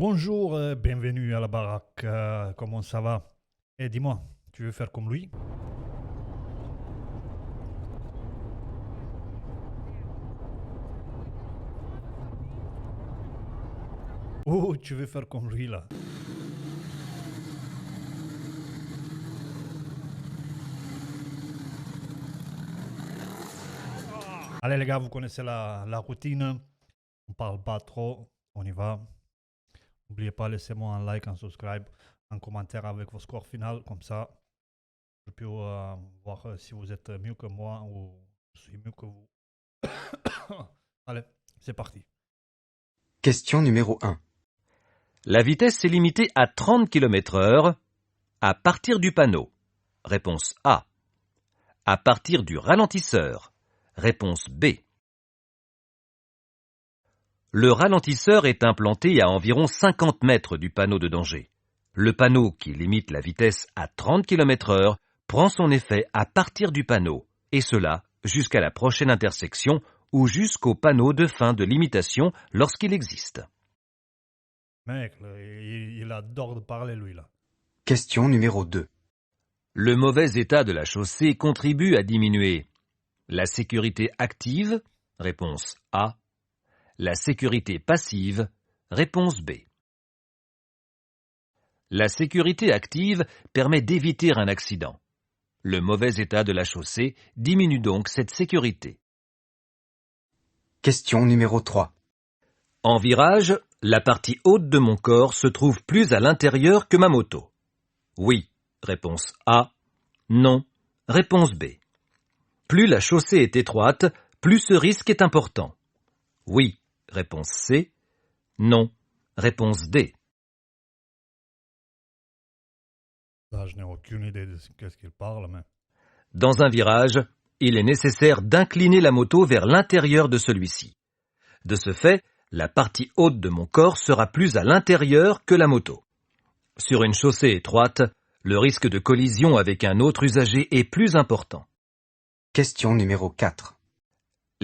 Bonjour, bienvenue à la baraque. Comment ça va? Dis-moi, tu veux faire comme lui? Oh, tu veux faire comme lui là? Allez les gars, vous connaissez la routine. On parle pas trop, on y va. N'oubliez pas, laissez-moi un like, un subscribe, un commentaire avec vos scores finaux, comme ça je peux voir si vous êtes mieux que moi ou je suis mieux que vous. Allez, c'est parti. Question numéro 1. La vitesse est limitée à 30 km/h à partir du panneau. Réponse A. À partir du ralentisseur. Réponse B. Le ralentisseur est implanté à environ 50 mètres du panneau de danger. Le panneau qui limite la vitesse à 30 km/h prend son effet à partir du panneau, et cela jusqu'à la prochaine intersection ou jusqu'au panneau de fin de limitation lorsqu'il existe. Mec, là, il adore de parler lui là. Question numéro 2. Le mauvais état de la chaussée contribue à diminuer la sécurité active, réponse A. La sécurité passive, réponse B. La sécurité active permet d'éviter un accident. Le mauvais état de la chaussée diminue donc cette sécurité. Question numéro 3. En virage, la partie haute de mon corps se trouve plus à l'intérieur que ma moto. Oui, réponse A. Non, réponse B. Plus la chaussée est étroite, plus ce risque est important. Oui, réponse C. Non, réponse D. Là, je n'ai aucune idée de qu'est-ce qu'il parle, mais... Dans un virage, il est nécessaire d'incliner la moto vers l'intérieur de celui-ci. De ce fait, la partie haute de mon corps sera plus à l'intérieur que la moto. Sur une chaussée étroite, le risque de collision avec un autre usager est plus important. Question numéro 4.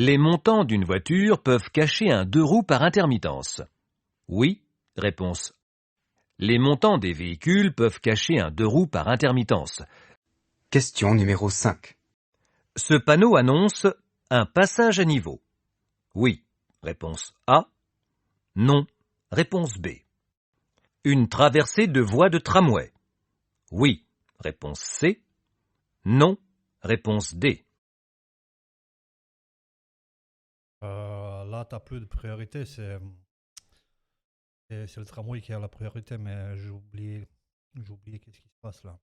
Les montants d'une voiture peuvent cacher un deux roues par intermittence. Oui, réponse. Les montants des véhicules peuvent cacher un deux roues par intermittence. Question numéro 5. Ce panneau annonce un passage à niveau. Oui, réponse A. Non, réponse B. Une traversée de voie de tramway. Oui, réponse C. Non, réponse D. Là, t'as plus de priorité, c'est le tramway qui a la priorité, mais j'ai oublié qu'est-ce qui se passe là.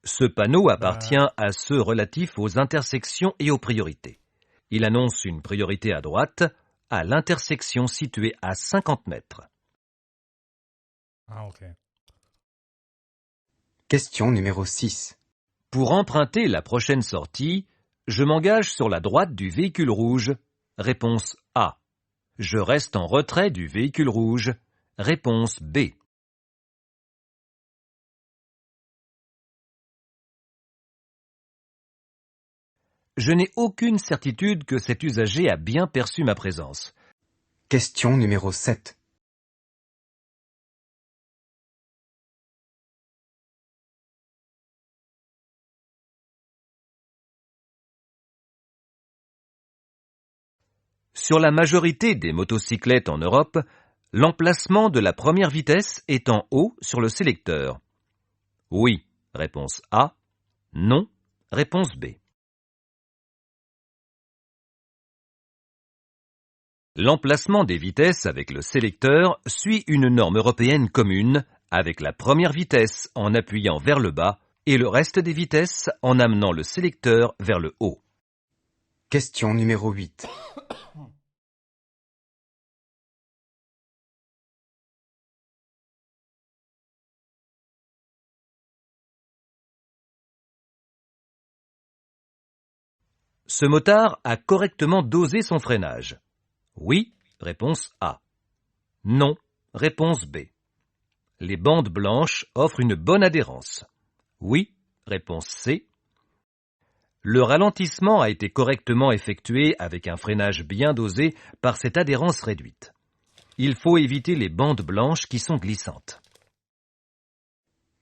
Ce panneau appartient à ceux relatifs aux intersections et aux priorités. Il annonce une priorité à droite à l'intersection située à 50 mètres. Ah, ok. Question numéro 6. Pour emprunter la prochaine sortie, je m'engage sur la droite du véhicule rouge. Réponse A. Je reste en retrait du véhicule rouge. Réponse B. Je n'ai aucune certitude que cet usager a bien perçu ma présence. Question numéro 7. Sur la majorité des motocyclettes en Europe, l'emplacement de la première vitesse est en haut sur le sélecteur. Oui, réponse A. Non, réponse B. L'emplacement des vitesses avec le sélecteur suit une norme européenne commune, avec la première vitesse en appuyant vers le bas et le reste des vitesses en amenant le sélecteur vers le haut. Question numéro 8. Ce motard a correctement dosé son freinage. Oui, réponse A. Non, réponse B. Les bandes blanches offrent une bonne adhérence. Oui, réponse C. Le ralentissement a été correctement effectué avec un freinage bien dosé par cette adhérence réduite. Il faut éviter les bandes blanches qui sont glissantes.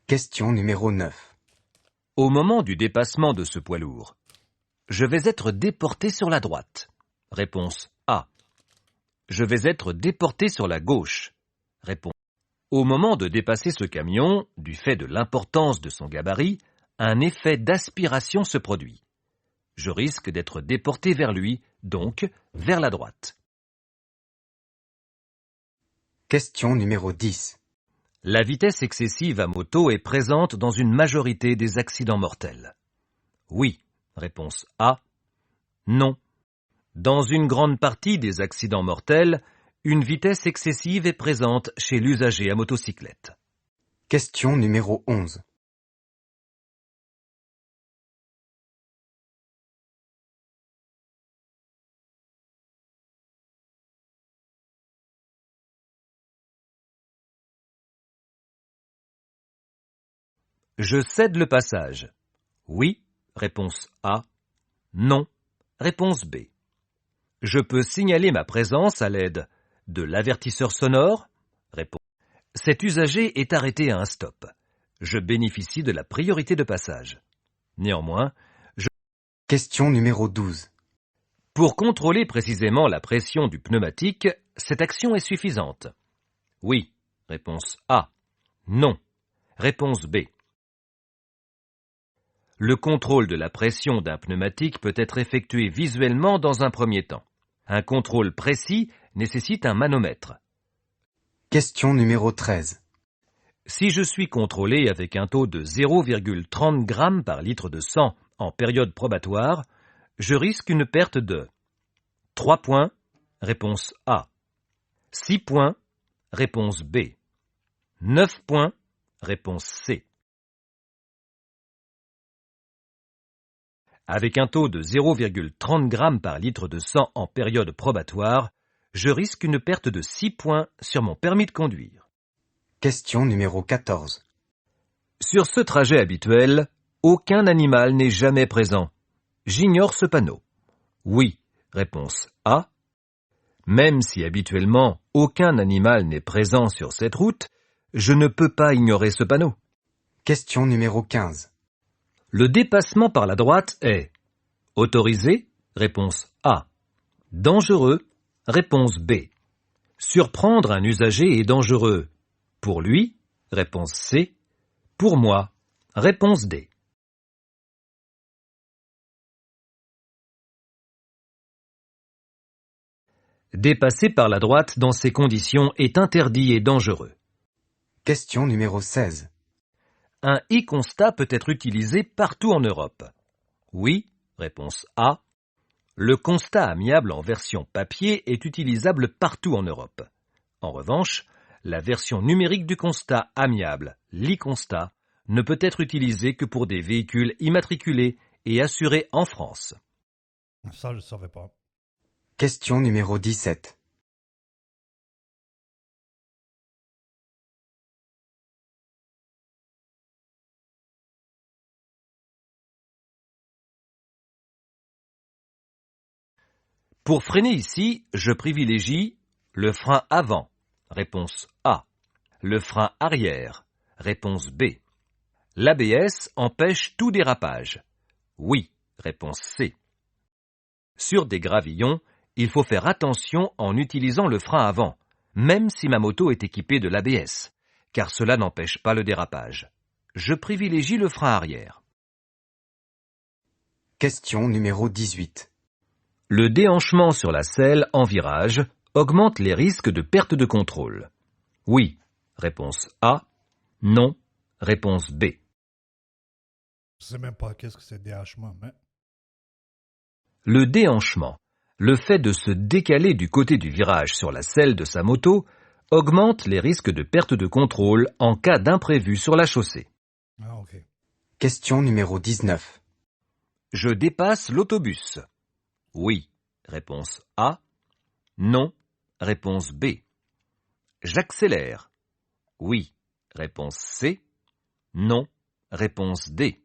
Question numéro 9. Au moment du dépassement de ce poids lourd, je vais être déporté sur la droite. Réponse A. Je vais être déporté sur la gauche. Réponse. Au moment de dépasser ce camion, du fait de l'importance de son gabarit, un effet d'aspiration se produit. Je risque d'être déporté vers lui, donc vers la droite. Question numéro 10. La vitesse excessive à moto est présente dans une majorité des accidents mortels. Oui. Réponse A. Non. Dans une grande partie des accidents mortels, une vitesse excessive est présente chez l'usager à motocyclette. Question numéro 11. Je cède le passage. Oui. Réponse A. Non. Réponse B. Je peux signaler ma présence à l'aide de l'avertisseur sonore. Réponse. Cet usager est arrêté à un stop. Je bénéficie de la priorité de passage. Néanmoins, Question numéro 12. pour contrôler précisément la pression du pneumatique, cette action est suffisante. Oui. Réponse A. Non. Réponse B. Le contrôle de la pression d'un pneumatique peut être effectué visuellement dans un premier temps. Un contrôle précis nécessite un manomètre. Question numéro 13. Si je suis contrôlé avec un taux de 0,30 g par litre de sang en période probatoire, je risque une perte de 3 points, réponse A. 6 points, réponse B. 9 points, réponse C. Avec un taux de 0,30 g par litre de sang en période probatoire, je risque une perte de 6 points sur mon permis de conduire. Question numéro 14. Sur ce trajet habituel, aucun animal n'est jamais présent. J'ignore ce panneau. Oui, réponse A. Même si habituellement aucun animal n'est présent sur cette route, je ne peux pas ignorer ce panneau. Question numéro 15. Le dépassement par la droite est autorisé, réponse A. Dangereux, réponse B. Surprendre un usager est dangereux. Pour lui, réponse C. Pour moi, réponse D. Dépasser par la droite dans ces conditions est interdit et dangereux. Question numéro 16. Un e-constat peut être utilisé partout en Europe. Oui, réponse A. Le constat amiable en version papier est utilisable partout en Europe. En revanche, la version numérique du constat amiable, l'e-constat, ne peut être utilisée que pour des véhicules immatriculés et assurés en France. Ça, je ne savais pas. Question numéro 17. Pour freiner ici, je privilégie le frein avant, réponse A. Le frein arrière, réponse B. L'ABS empêche tout dérapage. Oui, réponse C. Sur des gravillons, il faut faire attention en utilisant le frein avant, même si ma moto est équipée de l'ABS, car cela n'empêche pas le dérapage. Je privilégie le frein arrière. Question numéro 18. Le déhanchement sur la selle en virage augmente les risques de perte de contrôle. Oui, réponse A. Non, réponse B. Je sais même pas qu'est-ce que c'est déhachement, mais... Le déhanchement, le fait de se décaler du côté du virage sur la selle de sa moto, augmente les risques de perte de contrôle en cas d'imprévu sur la chaussée. Ah, ok. Question numéro 19. Je dépasse l'autobus. Oui, réponse A. Non, réponse B. J'accélère. Oui, réponse C. Non, réponse D.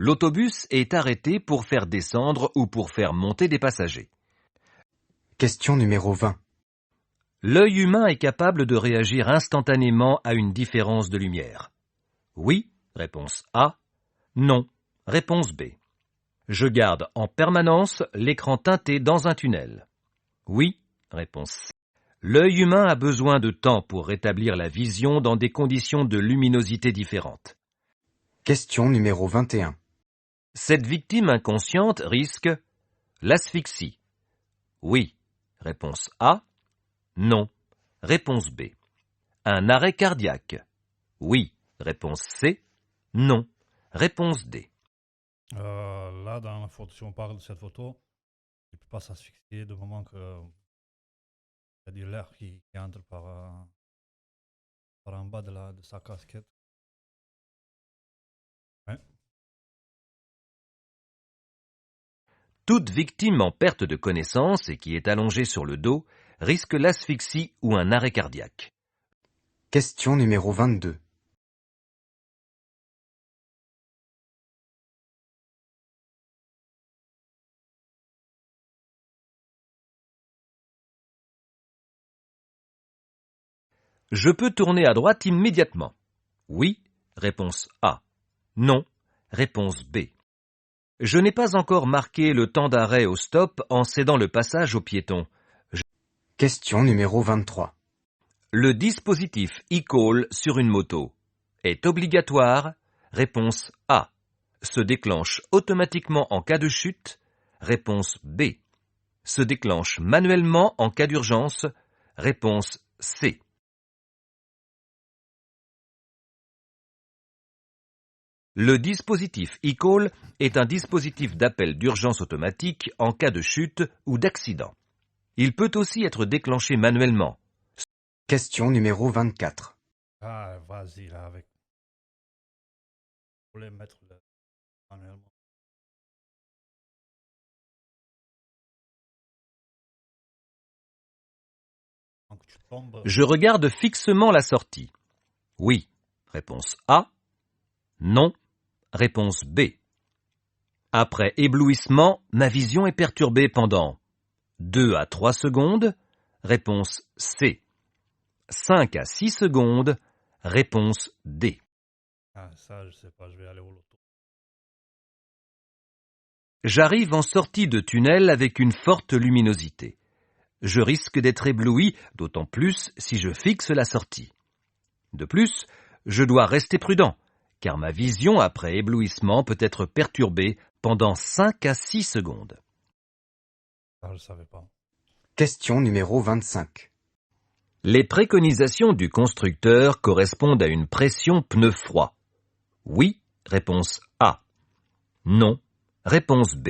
L'autobus est arrêté pour faire descendre ou pour faire monter des passagers. Question numéro 20. L'œil humain est capable de réagir instantanément à une différence de lumière. Oui, réponse A. Non, réponse B. Je garde en permanence l'écran teinté dans un tunnel. Oui, réponse C. L'œil humain a besoin de temps pour rétablir la vision dans des conditions de luminosité différentes. Question numéro 21. Cette victime inconsciente risque l'asphyxie. Oui, réponse A. Non, réponse B. Un arrêt cardiaque. Oui, réponse C. Non, réponse D. Là, dans la photo, si on parle de cette photo, il ne peut pas s'asphyxier du moment que il y a de l'air qui entre par en bas de sa casquette. Ouais. Toute victime en perte de connaissance et qui est allongée sur le dos risque l'asphyxie ou un arrêt cardiaque. Question numéro 22. Je peux tourner à droite immédiatement. Oui, réponse A. Non, réponse B. Je n'ai pas encore marqué le temps d'arrêt au stop en cédant le passage aux piétons. Question numéro 23. Le dispositif e-call sur une moto est obligatoire. Réponse A. Se déclenche automatiquement en cas de chute. Réponse B. Se déclenche manuellement en cas d'urgence. Réponse C. Le dispositif e-call est un dispositif d'appel d'urgence automatique en cas de chute ou d'accident. Il peut aussi être déclenché manuellement. Question numéro 24. Ah, vas-y, là, avec. Vous voulez mettre manuellement. Donc, tu tombes. Je regarde fixement la sortie. Oui. Réponse A. Non. Réponse B. Après éblouissement, ma vision est perturbée pendant 2 à 3 secondes. Réponse C. 5 à 6 secondes. Réponse D. Ah, ça, je sais pas, je vais aller au loto. J'arrive en sortie de tunnel avec une forte luminosité. Je risque d'être ébloui, d'autant plus si je fixe la sortie. De plus, je dois rester prudent, car ma vision après éblouissement peut être perturbée pendant 5 à 6 secondes. Ah, je savais pas. Question numéro 25. Les préconisations du constructeur correspondent à une pression pneu froid. Oui, réponse A. Non, réponse B.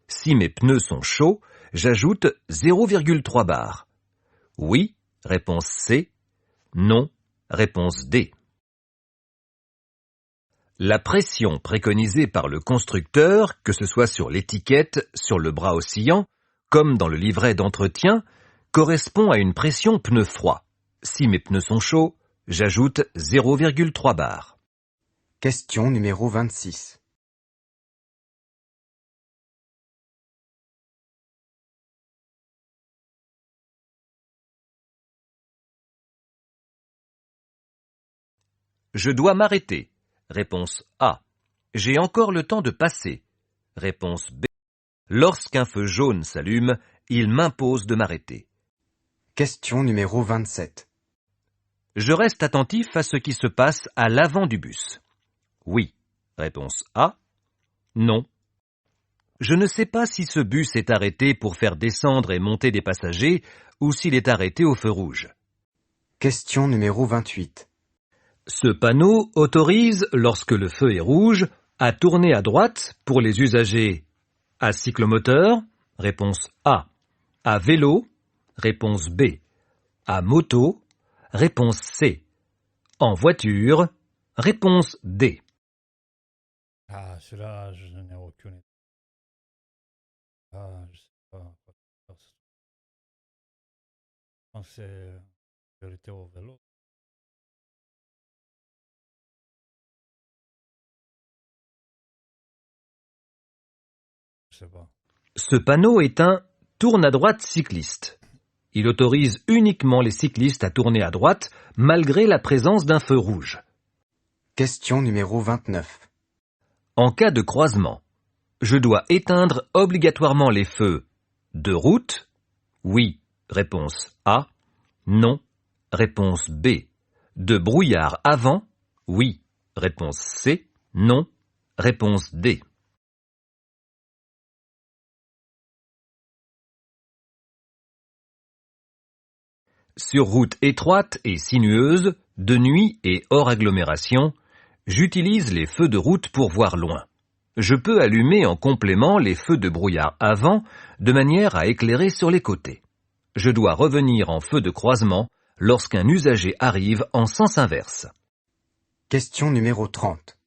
Si mes pneus sont chauds, j'ajoute 0,3 bar. Oui, réponse C. Non, réponse D. La pression préconisée par le constructeur, que ce soit sur l'étiquette, sur le bras oscillant, comme dans le livret d'entretien, correspond à une pression pneu froid. Si mes pneus sont chauds, j'ajoute 0,3 bar. Question numéro 26. Je dois m'arrêter. Réponse A. J'ai encore le temps de passer. Réponse B. Lorsqu'un feu jaune s'allume, il m'impose de m'arrêter. Question numéro 27. Je reste attentif à ce qui se passe à l'avant du bus. Oui. Réponse A. Non. Je ne sais pas si ce bus est arrêté pour faire descendre et monter des passagers ou s'il est arrêté au feu rouge. Question numéro 28. Ce panneau autorise, lorsque le feu est rouge, à tourner à droite pour les usagers à cyclomoteur, réponse A. À vélo, réponse B. À moto, réponse C. En voiture, réponse D. Ah, celui-là, je n'ai aucune idée. Ah, je sais pas quoi faire. Je pense que c'est priorité au vélo. Je sais pas. Ce panneau est un « tourne à droite cycliste ». Il autorise uniquement les cyclistes à tourner à droite malgré la présence d'un feu rouge. Question numéro 29. En cas de croisement, je dois éteindre obligatoirement les feux de route. Oui, réponse A. Non, réponse B. De brouillard avant. Oui, réponse C. Non, réponse D. Sur route étroite et sinueuse, de nuit et hors agglomération, j'utilise les feux de route pour voir loin. Je peux allumer en complément les feux de brouillard avant, de manière à éclairer sur les côtés. Je dois revenir en feu de croisement lorsqu'un usager arrive en sens inverse. Question numéro 30.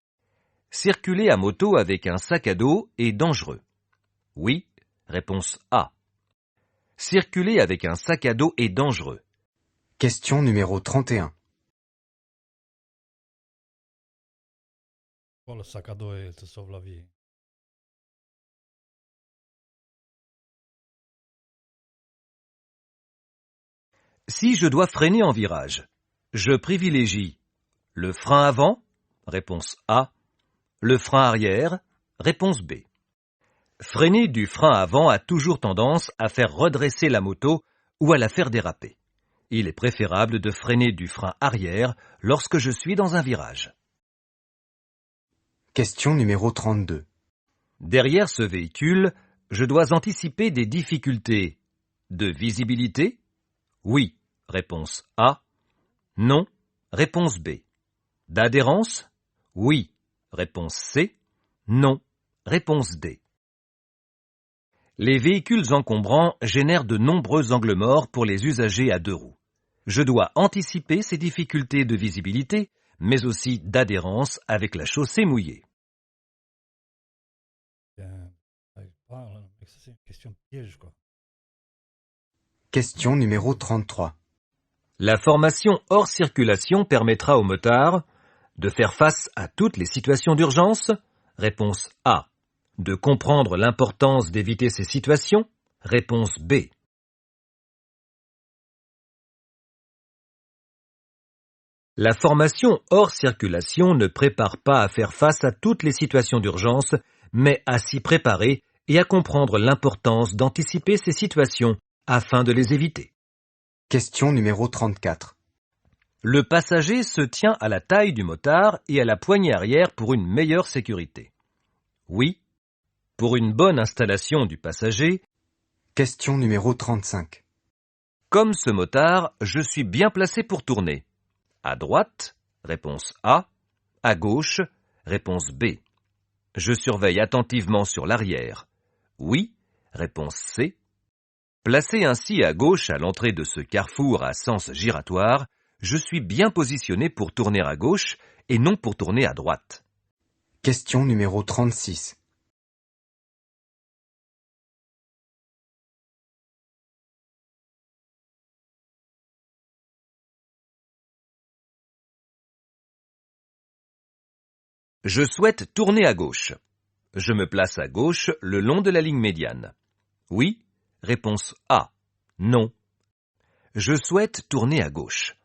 Circuler à moto avec un sac à dos est dangereux. Oui, réponse A. Circuler avec un sac à dos est dangereux. Question numéro 31. Bon, le sac à dos, il te sauve la vie. Si je dois freiner en virage, je privilégie le frein avant, réponse A, le frein arrière, réponse B. Freiner du frein avant a toujours tendance à faire redresser la moto ou à la faire déraper. Il est préférable de freiner du frein arrière lorsque je suis dans un virage. Question numéro 32. Derrière ce véhicule, je dois anticiper des difficultés de visibilité. Oui, réponse A. Non, réponse B. D'adhérence? Oui, réponse C. Non, réponse D. Les véhicules encombrants génèrent de nombreux angles morts pour les usagers à deux roues. Je dois anticiper ces difficultés de visibilité, mais aussi d'adhérence avec la chaussée mouillée. C'est une question piège, quoi. Question numéro 33. La formation hors circulation permettra aux motards de faire face à toutes les situations d'urgence. Réponse A. De comprendre l'importance d'éviter ces situations. Réponse B. La formation hors circulation ne prépare pas à faire face à toutes les situations d'urgence, mais à s'y préparer et à comprendre l'importance d'anticiper ces situations afin de les éviter. Question numéro 34. Le passager se tient à la taille du motard et à la poignée arrière pour une meilleure sécurité. Oui, pour une bonne installation du passager. Question numéro 35. Comme ce motard, je suis bien placé pour tourner. À droite, réponse A. À gauche, réponse B. Je surveille attentivement sur l'arrière. Oui, réponse C. Placé ainsi à gauche à l'entrée de ce carrefour à sens giratoire, je suis bien positionné pour tourner à gauche et non pour tourner à droite. Question numéro 36. Je souhaite tourner à gauche. Je me place à gauche le long de la ligne médiane. Oui, réponse A. Non. Je souhaite tourner à gauche.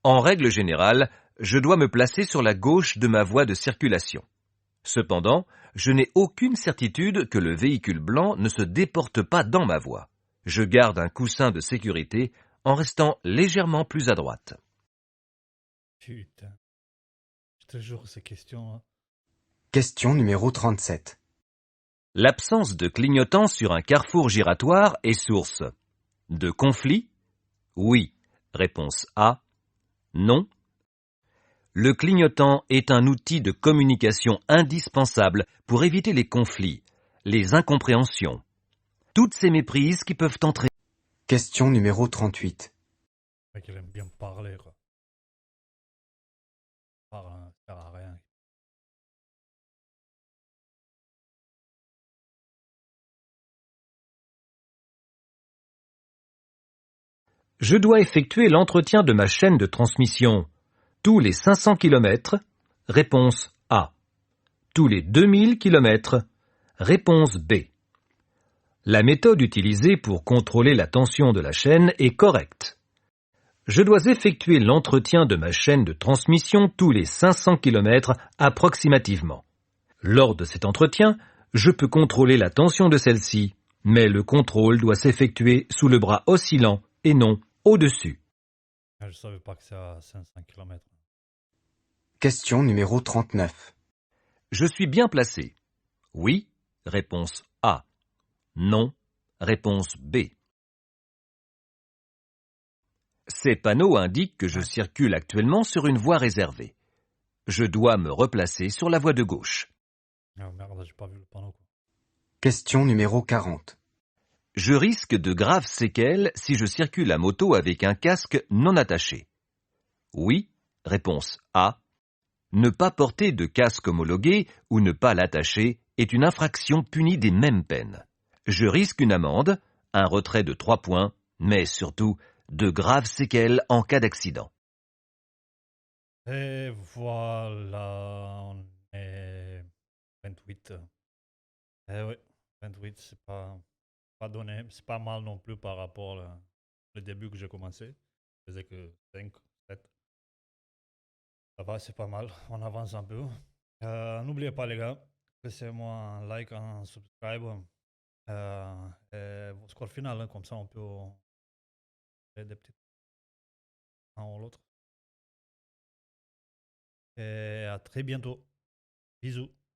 En règle générale, je dois me placer sur la gauche de ma voie de circulation. Cependant, je n'ai aucune certitude que le véhicule blanc ne se déporte pas dans ma voie. Je garde un coussin de sécurité en restant légèrement plus à droite. Putain. Je te jure, ces questions. Hein. Question numéro 37. L'absence de clignotant sur un carrefour giratoire est source de conflit? Oui. Réponse A. Non. Le clignotant est un outil de communication indispensable pour éviter les conflits, les incompréhensions, toutes ces méprises qui peuvent entraîner. Question numéro 38. Le mec, il aime bien parler, quoi. Ça sert à rien. Je dois effectuer l'entretien de ma chaîne de transmission tous les 500 km. Réponse A. Tous les 2000 km. Réponse B. La méthode utilisée pour contrôler la tension de la chaîne est correcte. Je dois effectuer l'entretien de ma chaîne de transmission tous les 500 km approximativement. Lors de cet entretien, je peux contrôler la tension de celle-ci, mais le contrôle doit s'effectuer sous le bras oscillant et non au-dessus. Je savais pas que c'est à 500 km. Question numéro 39. Je suis bien placé. Oui, réponse A. Non, réponse B. Ces panneaux indiquent que je circule actuellement sur une voie réservée. Je dois me replacer sur la voie de gauche. Ah merde, j'ai pas vu le panneau, quoi. Question numéro 40. Je risque de graves séquelles si je circule à moto avec un casque non attaché. Oui, réponse A. Ne pas porter de casque homologué ou ne pas l'attacher est une infraction punie des mêmes peines. Je risque une amende, un retrait de 3 points, mais surtout de graves séquelles en cas d'accident. Et voilà, on est 28. Eh oui, 28, c'est pas donné, c'est pas mal non plus par rapport au début que j'ai commencé. Je faisais que 5, 7. Ça va, c'est pas mal, on avance un peu. N'oubliez pas les gars, laissez-moi un like, un subscribe. Et vos scores final, hein, comme ça on peut faire des petites un ou l'autre. Et à très bientôt. Bisous.